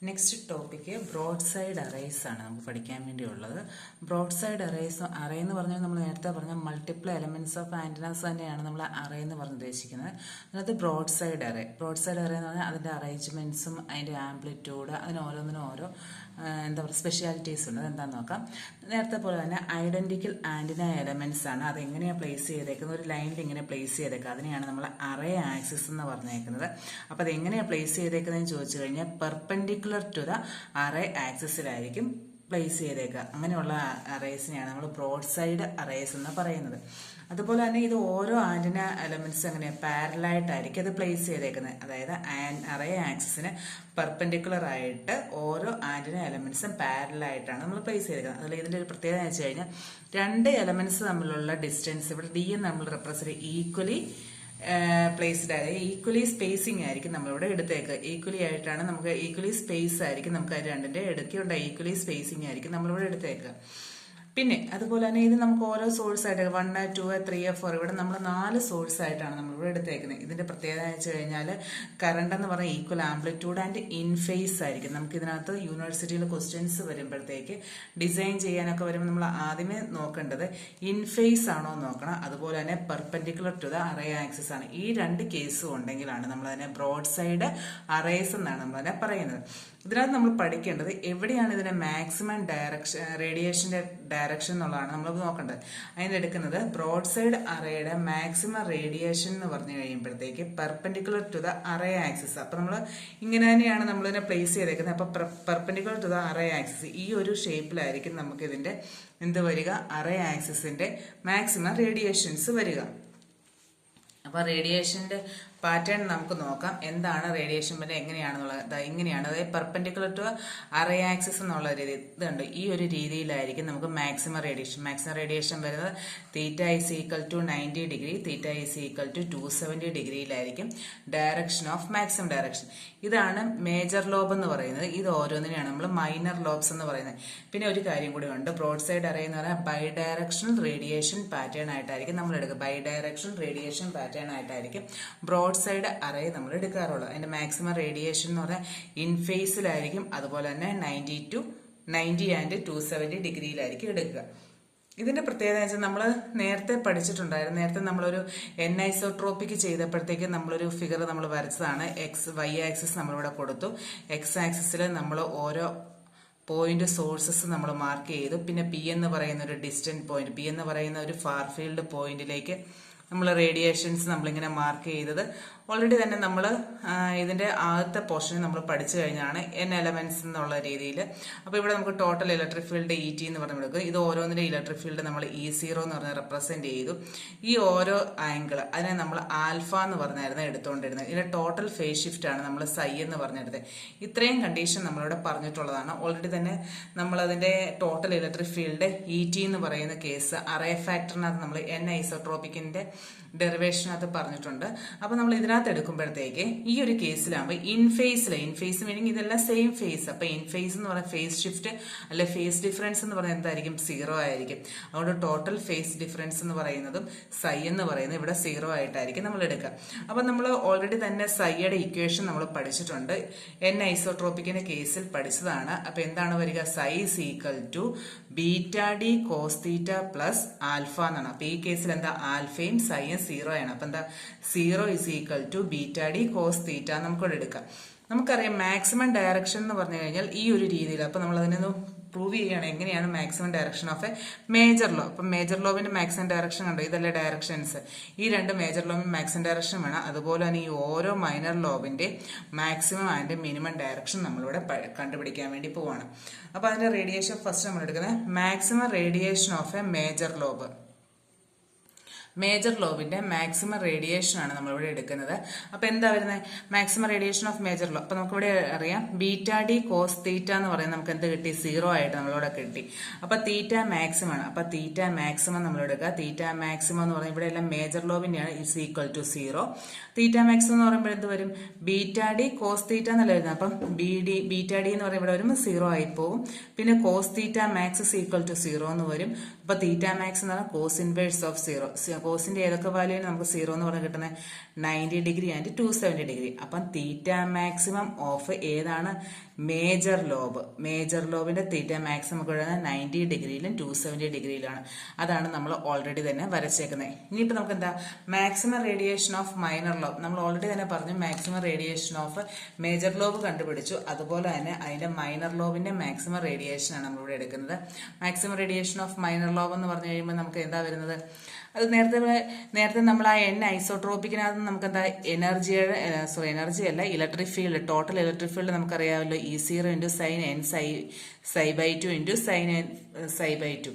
Next topic broad side arrays ആണ് നമുക്ക് പഠിക്കാൻ വേണ്ടിയുള്ളത്. ബ്രോഡ് സൈഡ് അറേ എന്ന് പറഞ്ഞാൽ നമ്മൾ നേരത്തെ പറഞ്ഞ മൾട്ടിപ്പിൾ എലമെന്റ്സ് ഓഫ് ആന്റിനാസ് തന്നെയാണ് നമ്മൾ അറേ എന്ന് പറഞ്ഞ് ഉദ്ദേശിക്കുന്നത്. അതിനകത്ത് ബ്രോഡ് സൈഡ് അറേ എന്ന് പറഞ്ഞാൽ അതിൻ്റെ അറേഞ്ച്മെന്റ്സും അതിൻ്റെ ആംപ്ലിറ്റ്യൂഡ് അതിന് ഓരോന്നിനും ഓരോ എന്താ പറയുക സ്പെഷ്യാലിറ്റീസ് ഉണ്ട്. അതെന്താണെന്ന് നോക്കാം. നേരത്തെ പോലെ തന്നെ ഐഡന്റിക്കൽ ആന്റിന എലമെന്റ്സ് ആണ്. അതെങ്ങനെയാണ് പ്ലേസ് ചെയ്തേക്കുന്നത്, ഒരു ലൈനിൽ ഇങ്ങനെ പ്ലേസ് ചെയ്തേക്കുക, അതിനെയാണ് നമ്മൾ അറേ ആക്സിസ് എന്ന് പറഞ്ഞേക്കുന്നത്. അപ്പോൾ അതെങ്ങനെയാണ് പ്ലേസ് ചെയ്തേക്കുന്നതെന്ന് ചോദിച്ചു കഴിഞ്ഞാൽ പെർപെൻഡിക്കുലർ ടു ദ അറേ ആക്സിസിലായിരിക്കും പ്ലേസ് ചെയ്തേക്കുക. അങ്ങനെയുള്ള അറേസിനെയാണ് നമ്മൾ ബ്രോഡ് സൈഡ് അറേസ് എന്ന് പറയുന്നത്. അതുപോലെ തന്നെ ഇത് ഓരോ ആന്റിന എലമെന്റ്സ് എങ്ങനെയാണ് പാരലായിട്ടായിരിക്കും അത് പ്ലേസ് ചെയ്തേക്കുന്നത്. അതായത് അറേ ആക്സിസിന് പെർപെൻഡിക്കുലർ ആയിട്ട് ഓരോ ആന്റിന എലമെന്റ്സും പാരലായിട്ടാണ് നമ്മൾ പ്ലേസ് ചെയ്തേക്കുന്നത്. അതിൽ ഇതിന്റെ ഒരു പ്രത്യേകത എന്ന് വെച്ച് കഴിഞ്ഞാൽ രണ്ട് എലമെന്റ്സ് തമ്മിലുള്ള ഡിസ്റ്റൻസ് ഇവിടെ ഡി എന്ന് നമ്മൾ റെപ്രസെന്റ് ഈക്വലി പ്ലേസ്ഡ് ആയ ഈക്വലി സ്പേസിംഗ് ആയിരിക്കും നമ്മളിവിടെ എടുത്തേക്ക്. ഈക്വലി ആയിട്ടാണ് നമുക്ക് ഈക്വലി സ്പേസ് ആയിരിക്കും നമുക്ക് അത് രണ്ടിന്റെ ഇടയ്ക്കുണ്ട് ഈക്വലി സ്പേസിംഗ് ആയിരിക്കും നമ്മളിവിടെ എടുത്തേക്ക്. പിന്നെ അതുപോലെ തന്നെ ഇത് നമുക്ക് ഓരോ സോഴ്സ് ആയിട്ട് 1, 2, 3, 4 ഇവിടെ നമ്മൾ 4 സോഴ്സ് ആയിട്ടാണ് നമ്മളിവിടെ എടുത്തേക്കുന്നത്. ഇതിന്റെ പ്രത്യേകത എന്ന് വെച്ച് കഴിഞ്ഞാൽ കറണ്ട് എന്ന് പറഞ്ഞാൽ equal amplitude and in phase ആയിരിക്കും. നമുക്ക് ഇതിനകത്ത് യൂണിവേഴ്സിറ്റിയിൽ ക്വസ്റ്റ്യൻസ് വരുമ്പോഴത്തേക്ക് ഡിസൈൻ ചെയ്യാനൊക്കെ വരുമ്പോൾ നമ്മൾ ആദ്യമേ നോക്കേണ്ടത് ഇൻ ഫേസ് ആണോ നോക്കണം. അതുപോലെ തന്നെ perpendicular to the array axis ആണ്. ഈ രണ്ട് കേസും ഉണ്ടെങ്കിലാണ് നമ്മൾ അതിനെ ബ്രോഡ് സൈഡ് അറേസ് എന്നാണ് നമ്മൾ അതിനെ പറയുന്നത്. ഇതിനകത്ത് നമ്മൾ പഠിക്കേണ്ടത് എവിടെയാണ് ഇതിന്റെ മാക്സിമം റേഡിയേഷന്റെ ഡയറക്ഷൻ എന്നുള്ളതാണ് നമ്മൾ നോക്കേണ്ടത്. അതിനെടുക്കുന്നത് ബ്രോഡ് സൈഡ് അറേയുടെ മാക്സിമം റേഡിയേഷൻ എന്ന് പറഞ്ഞു കഴിയുമ്പോഴത്തേക്ക് perpendicular to the array axis. അപ്പൊ നമ്മൾ ഇങ്ങനെ തന്നെയാണ് നമ്മൾ ഇതിനെ പ്ലേസ് ചെയ്തേക്കുന്നത്. അപ്പൊ perpendicular to the array axis ഈ ഒരു ഷേപ്പിലായിരിക്കും നമുക്ക് ഇതിന്റെ എന്ത് വരിക, അറേ ആക്സിസിന്റെ മാക്സിമം റേഡിയേഷൻസ് വരിക. അപ്പൊ റേഡിയേഷന്റെ പാറ്റേൺ നമുക്ക് നോക്കാം. എന്താണ് റേഡിയേഷൻ വരെ എങ്ങനെയാണെന്നുള്ളത് ഇങ്ങനെയാണ്. അതായത് പെർപെൻഡിക്കുലർ ടു അറേ ആക്സിസ് എന്നുള്ള രീതി ഇതുണ്ട്. ഈ ഒരു രീതിയിലായിരിക്കും നമുക്ക് മാക്സിമം റേഡിയേഷൻ വരുന്നത്. Theta is equal to 90 degree, theta is equal to 270 ഡിഗ്രിയിലായിരിക്കും ഡയറക്ഷൻ ഓഫ് മാക്സിമം ഡയറക്ഷൻ. ഇതാണ് മേജർ ലോബ് എന്ന് പറയുന്നത്. ഇത് ഓരോന്നിനെയാണ് നമ്മൾ മൈനർ ലോബ്സ് എന്ന് പറയുന്നത്. പിന്നെ ഒരു കാര്യം കൂടി ഉണ്ട്, ബ്രോഡ് സൈഡ് അറേ എന്ന് പറഞ്ഞാൽ ബൈ ഡയറക്ഷണൽ റേഡിയേഷൻ പാറ്റേൺ ആയിട്ടായിരിക്കും നമ്മൾ എടുക്കുക. ബൈ ഡയറക്ഷണൽ റേഡിയേഷൻ പാറ്റേൺ ആയിട്ടായിരിക്കും ബ്രോഡ് സൈഡ് അറേ നമ്മൾ എടുക്കാറുള്ളത്. അതിന്റെ മാക്സിമം റേഡിയേഷൻ എന്ന് പറഞ്ഞാൽ ഇൻ ഫേസിലായിരിക്കും. അതുപോലെ തന്നെ 90 ആൻഡ് 270 ഡിഗ്രിയിലായിരിക്കും എടുക്കുക. ഇതിന്റെ പ്രത്യേകത വെച്ചാൽ നമ്മൾ നേരത്തെ പഠിച്ചിട്ടുണ്ടായിരുന്നു. നേരത്തെ നമ്മളൊരു ഐസോട്രോപിക് ചെയ്തപ്പോഴത്തേക്ക് നമ്മളൊരു ഫിഗർ നമ്മൾ വരച്ചതാണ്. വൈ ആക്സിസ് നമ്മളിവിടെ കൊടുത്തു. എക്സ് ആക്സിസിൽ നമ്മൾ ഓരോ പോയിന്റ് സോഴ്സസ് നമ്മൾ മാർക്ക് ചെയ്തു. പിന്നെ പി എന്ന് പറയുന്ന ഒരു ഡിസ്റ്റന്റ് പോയിന്റ്, പി എന്ന് പറയുന്ന ഒരു ഫാർ ഫീൽഡ് പോയിന്റിലേക്ക് നമ്മൾ റേഡിയേഷൻസ് നമ്മളിങ്ങനെ മാർക്ക് ചെയ്തത് ഓൾറെഡി തന്നെ നമ്മൾ ഇതിന്റെ ആദ്യത്തെ പോർഷനിൽ നമ്മൾ പഠിച്ചു കഴിഞ്ഞാണ് എലമെന്റ്സ് എന്നുള്ള രീതിയിൽ. അപ്പോൾ ഇവിടെ നമുക്ക് ടോട്ടൽ ഇലക്ട്രിക് ഫീൽഡ് ET എന്ന് പറഞ്ഞെടുക്കും. ഇത് ഓരോന്നിന്റെ ഇലക്ട്രിക് ഫീൽഡ് നമ്മൾ E0 എന്ന് പറഞ്ഞ് റെപ്രസെന്റ് ചെയ്തു. ഈ ഓരോ ആംഗിൾ അതിനെ നമ്മൾ ആൽഫ എന്ന് പറഞ്ഞായിരുന്നു എടുത്തുകൊണ്ടിരുന്നത്. ഇതിന്റെ ടോട്ടൽ ഫേസ് ഷിഫ്റ്റ് ആണ് നമ്മൾ സൈ എന്ന് പറഞ്ഞെടുത്തത്. ഇത്രയും കണ്ടീഷൻ നമ്മളിവിടെ പറഞ്ഞിട്ടുള്ളതാണ്. ഓൾറെഡി തന്നെ നമ്മൾ അതിന്റെ ടോട്ടൽ ഇലക്ട്രിക് ഫീൽഡ് ET എന്ന് പറയുന്ന കേസ് അറേ ഫാക്ടറിനകത്ത് നമ്മൾ ഐസോട്രോപിക്കിന്റെ ഡെറിവേഷനകത്ത് പറഞ്ഞിട്ടുണ്ട്. അപ്പൊ നമ്മൾ ഇതിനകത്ത് എടുക്കുമ്പോഴത്തേക്ക് ഈ ഒരു കേസിലാകുമ്പോൾ ഇൻ ഫേസ് മീനിങ് ഇതെല്ലാം സെയിം ഫേസ്. അപ്പൊ ഇൻ ഫേസ് എന്ന് പറയുന്ന ഫേസ് ഷിഫ്റ്റ് അല്ലെ ഫേസ് ഡിഫറൻസ് എന്ന് പറയുന്നത് എന്തായിരിക്കും, 0 ആയിരിക്കും. അതുകൊണ്ട് ടോട്ടൽ ഫേസ് ഡിഫറൻസ് എന്ന് പറയുന്നതും സൈ എന്ന് പറയുന്നത് ഇവിടെ 0 ആയിട്ടായിരിക്കും നമ്മൾ എടുക്കുക. അപ്പൊ നമ്മൾ ഓൾറെഡി തന്നെ സൈയുടെ ഇക്വേഷൻ നമ്മൾ പഠിച്ചിട്ടുണ്ട്. ഐസോട്രോപിക്കിന്റെ കേസിൽ പഠിച്ചതാണ്. അപ്പൊ എന്താണ് വരിക, psi is equal to beta d cos theta plus alpha എന്നാണ്. അപ്പൊ ഈ കേസിൽ എന്താ, ആൽഫയും സൈയും 0 ആണ്. അപ്പൊ എന്താ, 0 is equal to beta d cos theta നമുക്കിവിടെ എടുക്കാം. നമുക്കറിയാം മാക്സിമം ഡയറക്ഷൻ എന്ന് പറഞ്ഞു കഴിഞ്ഞാൽ ഈ ഒരു രീതിയിൽ. അപ്പൊ നമ്മൾ അതിനൊന്ന് പ്രൂവ് ചെയ്യുകയാണ് എങ്ങനെയാണ് maximum direction of a major lobe. അപ്പൊ മേജർ ലോവിന്റെ മാക്സിമം ഡയറക്ഷൻ കണ്ടോ, ഇതല്ലേ ഡയറക്ഷൻസ്. ഈ രണ്ട് മേജർ ലോവിന്റെ മാക്സിമം ഡയറക്ഷൻ വേണം. അതുപോലെ തന്നെ ഈ ഓരോ മൈനർ ലോവിന്റെ മാക്സിമം ആൻഡ് മിനിമം ഡയറക്ഷൻ നമ്മളിവിടെ കണ്ടുപിടിക്കാൻ വേണ്ടി പോവാണ്. അപ്പൊ അതിന്റെ റേഡിയേഷൻ ഫസ്റ്റ് നമ്മൾ എടുക്കുന്നത് maximum radiation of a major lobe. Major ലോബിന്റെ മാക്സിമം റേഡിയേഷൻ ആണ് നമ്മളിവിടെ എടുക്കുന്നത്. അപ്പൊ എന്താ വരുന്നത്, maximum radiation of major lobe. അപ്പൊ നമുക്കിവിടെ അറിയാം ബീറ്റ ഡി കോസ് തീറ്റ എന്ന് പറയുന്നത് നമുക്ക് എന്ത് കിട്ടി, 0 ആയിട്ട് നമ്മളിവിടെ കിട്ടി. അപ്പൊ തീറ്റ മാക്സിമം ആണ്. അപ്പൊ തീറ്റ മാക്സിമം നമ്മൾ എടുക്കുക. തീറ്റ മാക്സിമം എന്ന് പറയുന്നത് ഇവിടെ എല്ലാം മേജർ ലോബിന്റെയാണ്, is equal to 0. Theta maximum എന്ന് പറയുമ്പോൾ എന്ത് വരും, ബീറ്റ ഡി കോസ് തീറ്റ എന്നല്ല വരുന്നത്. അപ്പം ബീറ്റ ഡി എന്ന് പറയുമ്പോൾ ഇവിടെ വരുമ്പോൾ 0 ആയി പോകും. പിന്നെ cos theta max equal to 0 എന്ന് വരും. അപ്പൊ തീറ്റ മാക്സ് എന്ന് പറഞ്ഞാൽ കോസ് ഇൻവേഴ്സ് ഓഫ് 0. കോസിന്റെ ഏതൊക്കെ വാല്യൂവിന് നമുക്ക് 0 എന്ന് പറഞ്ഞാൽ കിട്ടുന്നത് 90 ഡിഗ്രി ആൻഡ് 270 ഡിഗ്രി. അപ്പം തീറ്റ മാക്സിമം ഓഫ് ഏതാണ്? മേജർ ലോബിന്റെ തീറ്റ മാക്സിമം ഒക്കെ 90 ഡിഗ്രിയിലും 270 ഡിഗ്രിയിലാണ്. അതാണ് നമ്മൾ ഓൾറെഡി തന്നെ വരച്ചേക്കുന്നത്. ഇനിയിപ്പോൾ നമുക്ക് എന്താ maximum radiation of minor lobe, നമ്മൾ ഓൾറെഡി തന്നെ പറഞ്ഞു maximum radiation of major lobe കണ്ടുപിടിച്ചു. അതുപോലെ തന്നെ അതിന്റെ മൈനർ ലോബിന്റെ മാക്സിമം റേഡിയേഷൻ ആണ് നമ്മളിവിടെ എടുക്കുന്നത്. Maximum radiation of minor lobe എന്ന് പറഞ്ഞു കഴിയുമ്പോൾ നമുക്ക് എന്താ വരുന്നത്? അത് നേരത്തെ നമ്മൾ ആ എൻ ഐസോട്രോപ്പിക്കിനകത്ത് നമുക്ക് എന്താ എനർജി അല്ല, electric field, total electric field നമുക്കറിയാമല്ലോ, E0 × sine n psi by 2 × sine n psi by 2.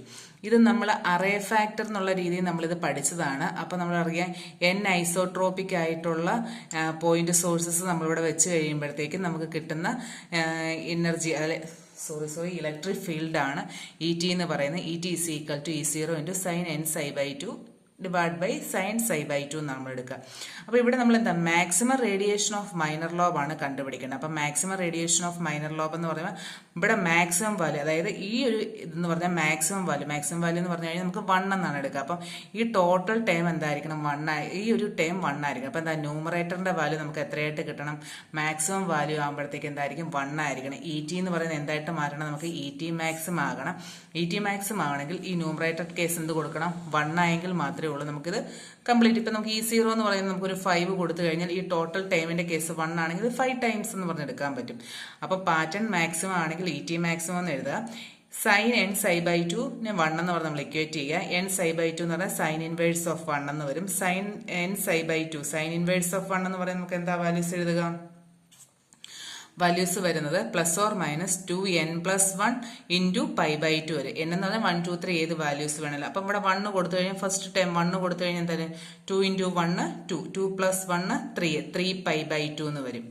ഇത് നമ്മൾ അറേ ഫാക്ടർ എന്നുള്ള രീതിയിൽ നമ്മളിത് പഠിച്ചതാണ്. അപ്പം നമ്മളറിയാം എൻ ഐസോട്രോപ്പിക് ആയിട്ടുള്ള പോയിന്റ് സോഴ്സസ് നമ്മളിവിടെ വെച്ച് കഴിയുമ്പോഴത്തേക്കും നമുക്ക് കിട്ടുന്ന എനർജി ഇലക്ട്രിക് ഫീൽഡാണ് ET എന്ന് പറയുന്നത്. ET = E0 × sine n psi by 2 divide by sine psi by 2 നമ്മൾ എടുക്കുക. അപ്പോൾ ഇവിടെ നമ്മൾ എന്താ maximum radiation of minor lobe ആണ് കണ്ടുപിടിക്കേണ്ടത്. അപ്പം maximum radiation of minor lobe എന്ന് പറയുമ്പോൾ ഇവിടെ മാക്സിമം വാല്യൂ, അതായത് ഈ ഒരു ഇതെന്ന് പറഞ്ഞാൽ മാക്സിമം വാല്യൂ എന്ന് പറഞ്ഞു കഴിഞ്ഞാൽ നമുക്ക് 1 എന്നാണ് എടുക്കുക. അപ്പം ഈ ടോട്ടൽ ടേം എന്തായിരിക്കണം? 1 ഈ ഒരു ടേം 1 ആയിരിക്കണം. അപ്പം എന്താ ന്യൂമറേറ്ററിന്റെ വാല്യൂ നമുക്ക് എത്രയായിട്ട് കിട്ടണം? മാക്സിമം വാല്യൂ ആകുമ്പോഴത്തേക്ക് എന്തായിരിക്കും? 1 ആയിരിക്കണം. ET എന്ന് പറയുന്നത് എന്തായിട്ട് മാറ്റണം? നമുക്ക് ET മാക്സിമം ആകണം. ET മാക്സിമം ആകണമെങ്കിൽ ഈ ന്യൂമറേറ്റർ കേസ് എന്ത് കൊടുക്കണം? 1 ആയെങ്കിൽ മാത്രമേ ഉള്ളൂ നമുക്കിത് കംപ്ലീറ്റ്. ഇപ്പം നമുക്ക് E0 എന്ന് പറയുന്നത് നമുക്കൊരു 5 കൊടുത്തു കഴിഞ്ഞാൽ ഈ ടോട്ടൽ ടൈമിന്റെ കേസ് 1 ആണെങ്കിൽ 5 ടൈംസ് എന്ന് പറഞ്ഞെടുക്കാൻ പറ്റും. അപ്പൊ പാറ്റേൺ മാക്സിമം ആണെങ്കിൽ ET മാക്സിമം എന്ന് എഴുതുക. സൈൻ എൻ സൈ ബൈ 2 1 എന്ന് പറഞ്ഞ് നമ്മൾ ഇക്വേറ്റ് ചെയ്യുക. എൻ സൈ ബൈ 2 എന്ന് പറഞ്ഞാൽ സൈൻ ഇൻവേഴ്സ് ഓഫ് 1 എന്ന് വരും. Sine n psi by 2 sine inverse of 1 എന്ന് പറയുന്നത് നമുക്ക് എന്താ വാല്യൂസ് എഴുതുക? വാല്യൂസ് വരുന്നത് +or-2n+1 × π/2 വരെ. n എന്ന് പറഞ്ഞാൽ 1, 2, 3 ഏത് വാല്യൂസ് വേണമല്ലോ. അപ്പം ഇവിടെ 1 കൊടുത്തു കഴിഞ്ഞാൽ ഫസ്റ്റ് ടൈം 1 കൊടുത്തു കഴിഞ്ഞാൽ എന്താണ്? 2 × 1 2, 2 + 1 3 π/2 എന്ന് വരും.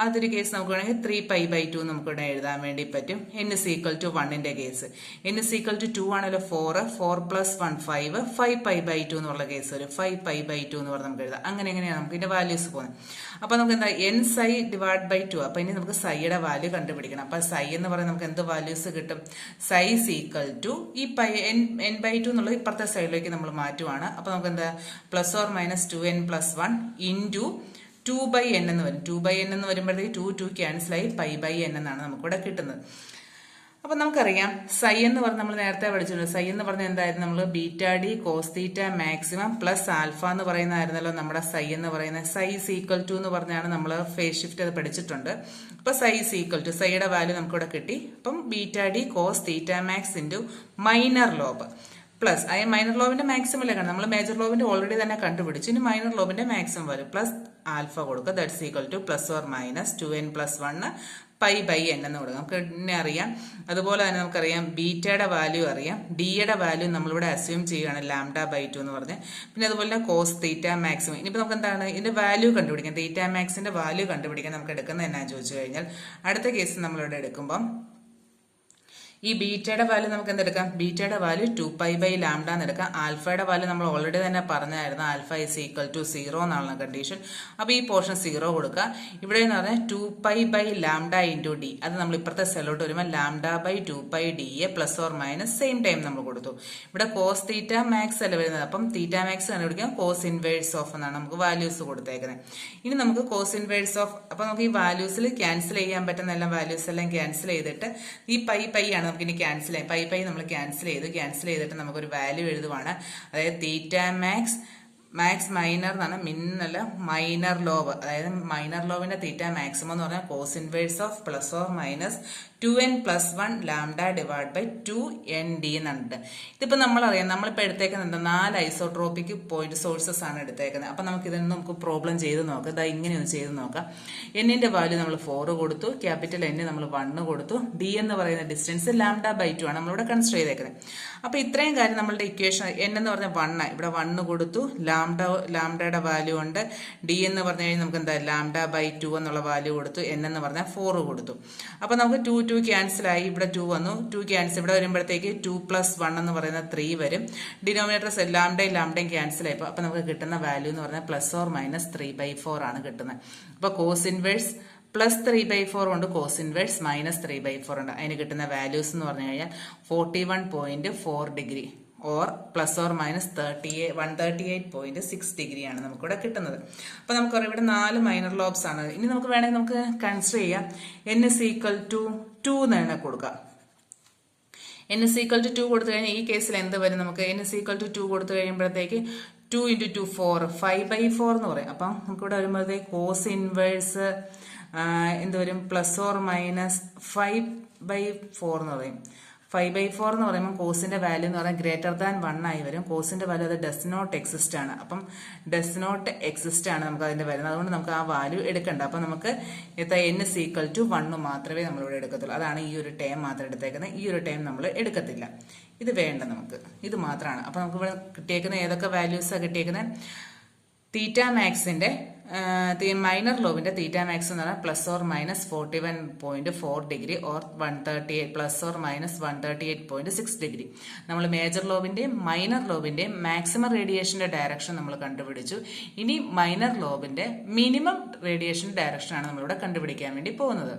അതൊരു കേസ് നമുക്ക് വേണമെങ്കിൽ 3 π/2 നമുക്ക് ഇവിടെ എഴുതാൻ വേണ്ടി പറ്റും. n = 1ന്റെ case. n = 2 ആണല്ലോ 4 + 1 5 5π/2 എന്നുള്ള കേസ് വരും. 5π/2 എന്ന് പറഞ്ഞ് നമുക്ക് എഴുതാം. അങ്ങനെയാണ് നമുക്ക് ഇതിന്റെ വാല്യൂസ് പോകുന്നത്. അപ്പൊ നമുക്ക് എന്താ? n psi divide by 2. അപ്പൊ ഇനി നമുക്ക് സൈയുടെ വാല്യൂ കണ്ടുപിടിക്കണം. അപ്പൊ സൈ എന്ന് പറയുന്നത് നമുക്ക് എന്ത് വാല്യൂസ് കിട്ടും? സൈ = ഈ n/2 എന്നുള്ളത് ഇപ്പുറത്തെ സൈഡിലേക്ക് നമ്മൾ മാറ്റുവാണ്. അപ്പൊ നമുക്ക് എന്താ? +or-2n+1 × 2/n എന്ന് വരും. 2/n എന്ന് വരുമ്പോഴത്തേക്ക് 2 ക്യാൻസൽ ആയി π/n എന്നാണ് നമുക്കിവിടെ കിട്ടുന്നത്. അപ്പൊ നമുക്കറിയാം സൈ എന്ന് പറഞ്ഞ് നമ്മൾ നേരത്തെ പഠിച്ചല്ലോ. സൈ എന്ന് പറഞ്ഞാൽ എന്തായിരുന്നു? നമ്മൾ βd cos θ maximum plus alpha എന്ന് പറയുന്നതായിരുന്നല്ലോ നമ്മുടെ സൈ എന്ന് പറയുന്നത്. സൈ = എന്ന് പറഞ്ഞാണ് നമ്മൾ ഫേസ് ഷിഫ്റ്റ് അത് പഠിച്ചിട്ടുണ്ട്. അപ്പൊ സൈ = സൈയുടെ വാല്യൂ നമുക്കിവിടെ കിട്ടി. അപ്പം βd cos θ max × minor lobe plus minor ലോബിന്റെ മാക്സിമം അല്ലേ കാണാം. നമ്മൾ മേജർ ലോബിന്റെ ഓൾറെഡി തന്നെ കണ്ടുപിടിച്ചു. ഇനി മൈനർ ലോബിന്റെ മാക്സിമം വാല്യൂ പ്ലസ് ആൽഫ കൊടുക്കുക. That's equal to +or-2n+1 π/n എന്ന് കൊടുക്കാം. നമുക്ക് എന്നെ അറിയാം. അതുപോലെ തന്നെ നമുക്കറിയാം ബീറ്റയുടെ വാല്യൂ അറിയാം. ഡിയുടെ വാല്യൂ നമ്മളിവിടെ അസ്യൂം ചെയ്യുകയാണ് λ/2 എന്ന് പറഞ്ഞ്. പിന്നെ അതുപോലെ കോസ് θ മാക്സിമം. ഇനിയിപ്പോൾ നമുക്ക് എന്താണ് ഇതിന്റെ വാല്യൂ കണ്ടുപിടിക്കാം. θ മാക്സിന്റെ വാല്യൂ കണ്ടുപിടിക്കാൻ നമുക്ക് എടുക്കുന്നത് എന്നാന്ന് ചോദിച്ചു കഴിഞ്ഞാൽ അടുത്ത കേസ് നമ്മളിവിടെ എടുക്കുമ്പം ഈ ബീറ്റയുടെ വാല്യൂ നമുക്ക് എന്തെടുക്കാം? ബീറ്റയുടെ വാല്യൂ 2π/λ എന്ന് എടുക്കാം. ആൽഫയുടെ വാല്യൂ നമ്മൾ ഓൾറെഡി തന്നെ പറഞ്ഞായിരുന്നു. ആൽഫ = 0 എന്നാണ് കണ്ടീഷൻ. അപ്പൊ ഈ പോർഷൻ 0 കൊടുക്കുക. ഇവിടെ എന്ന് പറഞ്ഞാൽ 2π/λ × d. അത് നമ്മൾ ഇപ്പുറത്തെ സെല്ലോട്ട് വരുമ്പോൾ λ/2πd +or- സെയിം ടൈം നമ്മൾ കൊടുത്തു. ഇവിടെ കോസ് θ മാക്സ് അല്ല വരുന്നത്. അപ്പം θ മാക്സ് കണ്ടുപിടിക്കാം. കോസ് ഇൻവേഴ്സ് ഓഫ് എന്നാണ് നമുക്ക് വാല്യൂസ് കൊടുത്തേക്കുന്നത്. ഇനി നമുക്ക് കോസ് ഇൻവേഴ്സ് ഓഫ്, അപ്പൊ നമുക്ക് ഈ വാല്യൂസിൽ ക്യാൻസൽ ചെയ്യാൻ പറ്റുന്ന എല്ലാ വാല്യൂസ് എല്ലാം ക്യാൻസൽ ചെയ്തിട്ട് ഈ π ആണ് നമുക്ക് ഇനി ക്യാൻസൽ ചെയ്യാം. π നമ്മൾ ക്യാൻസൽ ചെയ്തിട്ട് നമുക്കൊരു വാല്യൂ എഴുതുവാണ്. അതായത് തീറ്റ മാക്സ് മൈനർ എന്നാണ്, മിന്നല്ല മൈനർ ലോബ്. അതായത് മൈനർ ലോബിന്റെ തീറ്റ മാക്സിമം എന്ന് പറഞ്ഞാൽ cos inverse of +or-2n+1 λ/2nd എന്നുണ്ട്. ഇതിപ്പോ നമ്മളറിയാം നമ്മളിപ്പോ എടുത്തേക്കുന്നത് 4 ഐസോട്രോപിക് പോയിന്റ് സോഴ്സസ് ആണ് എടുത്തേക്കുന്നത്. അപ്പൊ നമുക്ക് ഇതിന് നമുക്ക് പ്രോബ്ലം ചെയ്ത് നോക്കാം. ഇതാ ഇങ്ങനെയൊന്ന് ചെയ്ത് നോക്കാം. എന്നിന്റെ വാല്യൂ നമ്മൾ 4 കൊടുത്തു, ക്യാപിറ്റൽ N നമ്മൾ 1 കൊടുത്തു, d എന്ന് പറയുന്ന ഡിസ്റ്റൻസ് λ/2 ആണ് നമ്മളിവിടെ കൺസിഡർ ചെയ്തേക്കുന്നത്. അപ്പൊ ഇത്രയും കാര്യം നമ്മളുടെ ഇക്വേഷൻ n എന്ന് പറഞ്ഞ 1 ഇവിടെ 1 കൊടുത്തു, ലാംഡയുടെ വാല്യൂ ഉണ്ട്, d എന്ന് പറഞ്ഞു കഴിഞ്ഞാൽ നമുക്ക് എന്താ λ/2 എന്നുള്ള വാല്യൂ കൊടുത്തു, n എന്ന് പറഞ്ഞാൽ 4 കൊടുത്തു. അപ്പൊ നമുക്ക് 2 ക്യാൻസൽ ആയി, ഇവിടെ 2 വന്നു, 2 ക്യാൻസൽ, ഇവിടെ വരുമ്പോഴത്തേക്ക് 2 + 1 എന്ന് പറയുന്ന 3 വരും. ഡിനോമിനേറ്റർ ലാംഡയും ക്യാൻസൽ ആയി. അപ്പൊ നമുക്ക് കിട്ടുന്ന വാല്യൂ എന്ന് പറഞ്ഞാൽ +or-3/4 ആണ് കിട്ടുന്നത്. അപ്പൊ കോസ് ഇൻവേഴ്സ് +3/4 ഉണ്ട്, കോസ് ഇൻവേഴ്സ് -3/4 ഉണ്ട്. അതിന് കിട്ടുന്ന വാല്യൂസ് എന്ന് പറഞ്ഞു കഴിഞ്ഞാൽ 41.4 degree or plus or minus 138.6 ഡിഗ്രിയാണ് നമുക്കിവിടെ കിട്ടുന്നത്. അപ്പൊ നമുക്കറിയാം ഇവിടെ 4 മൈനർ ലോബ്സ് ആണ്. ഇനി നമുക്ക് വേണമെങ്കിൽ നമുക്ക് കൺസിഡർ ചെയ്യാം n is equal to 2 എന്ന് തന്നെ കൊടുക്കാം. n is equal to 2 കൊടുത്തു കഴിഞ്ഞാൽ ഈ കേസിൽ എന്ത് വരും? നമുക്ക് n is equal to 2 കൊടുത്തു കഴിയുമ്പോഴത്തേക്ക് 2 into 2 4 5/4 എന്ന് പറയും. അപ്പം നമുക്കിവിടെ വരുമ്പോഴത്തേക്ക് കോസ് ഇൻവേഴ്സ് എന്ത് വരും? പ്ലസ് ഓർ മൈനസ് 5/4 എന്ന് പറയും. 5/4 എന്ന് പറയുമ്പോൾ കോസിന്റെ വാല്യൂ എന്ന് പറയുന്നത് ഗ്രേറ്റർ ദാൻ 1 ആയി വരും. കോസിന്റെ വാല്യൂ അത് ഡസ് നോട്ട് എക്സിസ്റ്റ് ആണ്. അപ്പം ഡസ് നോട്ട് എക്സിസ്റ്റ് ആണ് നമുക്ക് അതിന്റെ വരുന്നത്. അതുകൊണ്ട് നമുക്ക് ആ വാല്യൂ എടുക്കണ്ട. അപ്പൊ നമുക്ക് n is equal to 1 മാത്രമേ നമ്മളിവിടെ എടുക്കത്തുള്ളൂ. അതാണ് ഈ ഒരു ടേം മാത്രം എടുത്തേക്കുന്നത്. ഈ ഒരു ടേം നമ്മൾ എടുക്കത്തില്ല. ഇത് വേണ്ട നമുക്ക്. ഇത് മാത്രമാണ്. അപ്പൊ നമുക്ക് ഇവിടെ കിട്ടിയേക്കുന്ന ഏതൊക്കെ വാല്യൂസാണ് കിട്ടിയേക്കുന്നത്? തീറ്റ മാക്സിന്റെ മൈനർ ലോബിന്റെ തീറ്റ മാക്സ് എന്ന് പറഞ്ഞാൽ plus or minus 41.4 degree or 138 plus or minus 138.6 degree. നമ്മൾ മേജർ ലോബിന്റെയും മൈനർ ലോബിന്റെയും മാക്സിമം റേഡിയേഷന്റെ ഡയറക്ഷൻ നമ്മൾ കണ്ടുപിടിച്ചു. ഇനി മൈനർ ലോബിന്റെ മിനിമം റേഡിയേഷൻ ഡയറക്ഷൻ ആണ് നമ്മളിവിടെ കണ്ടുപിടിക്കാൻ വേണ്ടി പോകുന്നത്.